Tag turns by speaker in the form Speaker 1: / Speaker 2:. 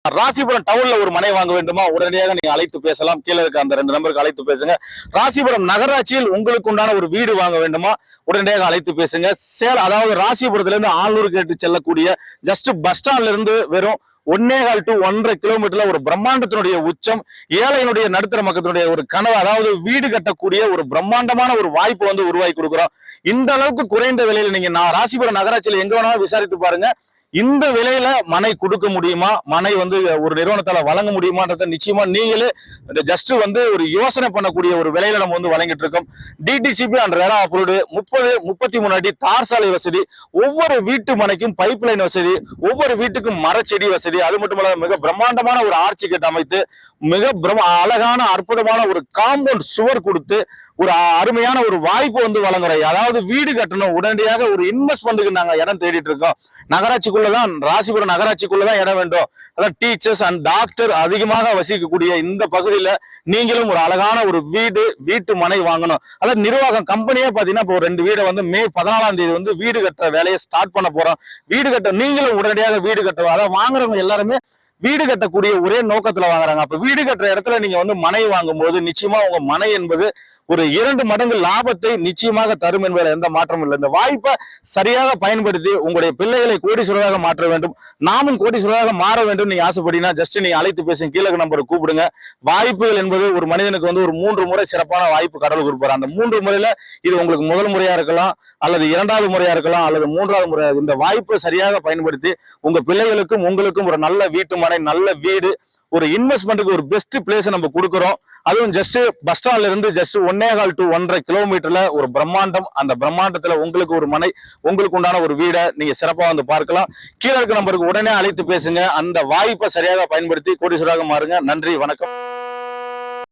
Speaker 1: ராசிபுரம் டவுன்ல ஒரு மனை வாங்க வேண்டுமா? உடனடியாக நீங்க அழைத்து பேசலாம். கீழே இருக்க அந்த 2 நம்பருக்கு அழைத்து பேசுங்க. ராசிபுரம் நகராட்சியில் உங்களுக்கு உண்டான ஒரு வீடு வாங்க வேண்டுமா? உடனடியாக அழைத்து பேசுங்க. அதாவது ராசிபுரத்துல இருந்து ஆலூர் கேட்டு செல்லக்கூடிய ஜஸ்ட் பஸ் ஸ்டாண்ட்ல இருந்து வெறும் 1.25 to 1.5 கிலோமீட்டர்ல ஒரு பிரம்மாண்டத்தினுடைய உச்சம், ஏழையினுடைய நடுத்தர மக்களுடைய ஒரு கனவு, அதாவது வீடு கட்டக்கூடிய ஒரு பிரம்மாண்டமான ஒரு வாய்ப்பு உருவாக்கி கொடுக்குறோம். இந்த அளவுக்கு குறைந்த விலையில நீங்க ராசிபுரம் நகராட்சியில எங்க வேணாலும் விசாரித்து பாருங்க. இந்த விலையில மனை கொடுக்க முடியுமா, மனை ஒரு நிறுவனத்தால வழங்க முடியுமான்றத நிச்சயமா நீங்களே ஜஸ்ட் ஒரு யோசனை பண்ணக்கூடிய ஒரு விலையில நம்ம வழங்கிட்டு இருக்கோம். டிடிசிபி அண்ட் ரெரா அப்ரூவ்டு 30-33 அடி தார் சாலை வசதி, ஒவ்வொரு வீட்டு மனைக்கும் பைப் லைன் வசதி, ஒவ்வொரு வீட்டுக்கும் மரச்செடி வசதி, அது மட்டுமல்ல மிக பிரம்மாண்டமான ஒரு ஆர்ச்சி கேட் அமைத்து மிக அழகான அற்புதமான ஒரு காம்பவுண்ட் சுவர் கொடுத்து ஒரு அருமையான ஒரு வாய்ப்பு வழங்குறோம். அதாவது வீடு கட்டணும், உடனடியாக ஒரு இன்வெஸ்ட்மெண்ட்டுக்கு நாங்க இடம் தேடிட்டு இருக்கோம். நகராட்சிக்குள்ளதான், ராசிபுரம் நகராட்சிக்குள்ளதான் இடம் வேண்டும். அதாவது டீச்சர்ஸ் அண்ட் டாக்டர் அதிகமாக வசிக்கக்கூடிய இந்த பகுதியில நீங்களும் ஒரு அழகான ஒரு வீட்டு மனை வாங்கணும். அதாவது நிர்வாகம் கம்பெனியே பாத்தீங்கன்னா இப்போ 2 வீடை மே 14ஆம் தேதி வீடு கட்டுற வேலையை ஸ்டார்ட் பண்ண போறோம். வீடு கட்ட நீங்களும் உடனடியாக வீடு கட்டுவோம். அதாவது வாங்குறவங்க எல்லாருமே வீடு கட்டக்கூடிய ஒரே நோக்கத்துல வாங்குறாங்க. அப்ப வீடு கட்டுற இடத்துல நீங்க மனை வாங்கும் போது நிச்சயமா உங்க மனை என்பது ஒரு 2 மடங்கு லாபத்தை நிச்சயமாக தரும் என்பதில் எந்த மாற்றமும் இல்லை. இந்த வாய்ப்பை சரியாக பயன்படுத்தி உங்களுடைய பிள்ளைகளை கோடீஸ்வரராக மாற்ற வேண்டும், நாமும் கோடீஸ்வரராக மாற வேண்டும் நீங்க ஆசைப்பட்டீங்கன்னா ஜஸ்ட் நீங்க அழைத்து பேசுங்க. கீழே நம்பரை கூப்பிடுங்க. வாய்ப்புகள் என்பது ஒரு மனிதனுக்கு ஒரு 3 முறை சிறப்பான வாய்ப்பு கடவுள் கொடுப்பாரு. அந்த 3 முறையில இது உங்களுக்கு முதல் முறையா இருக்கலாம், அல்லது 2வது முறையா இருக்கலாம், அல்லது 3வது முறையா. இந்த வாய்ப்பை சரியாக பயன்படுத்தி உங்க பிள்ளைகளுக்கும் உங்களுக்கும் ஒரு நல்ல வீட்டு மனை, நல்ல வீடு, ஒரு இன்வெஸ்ட்மெண்ட்டுக்கு ஒரு பெஸ்ட் பிளேஸ் நம்ம கொடுக்குறோம். அதுவும் ஜஸ்ட் பஸ் ஸ்டாண்ட்ல இருந்து ஜஸ்ட் 1.25 to 1.5 கிலோமீட்டர்ல ஒரு பிரம்மாண்டம். அந்த பிரம்மாண்டத்துல உங்களுக்கு ஒரு மனை, உங்களுக்கு உண்டான ஒரு வீடை நீங்க சிறப்பா பார்க்கலாம். கீழே இருக்க நம்பருக்கு உடனே அழைத்து பேசுங்க. அந்த வாய்ப்பை சரியாக பயன்படுத்தி கோடீஸ்வரராக மாறுங்க. நன்றி, வணக்கம்.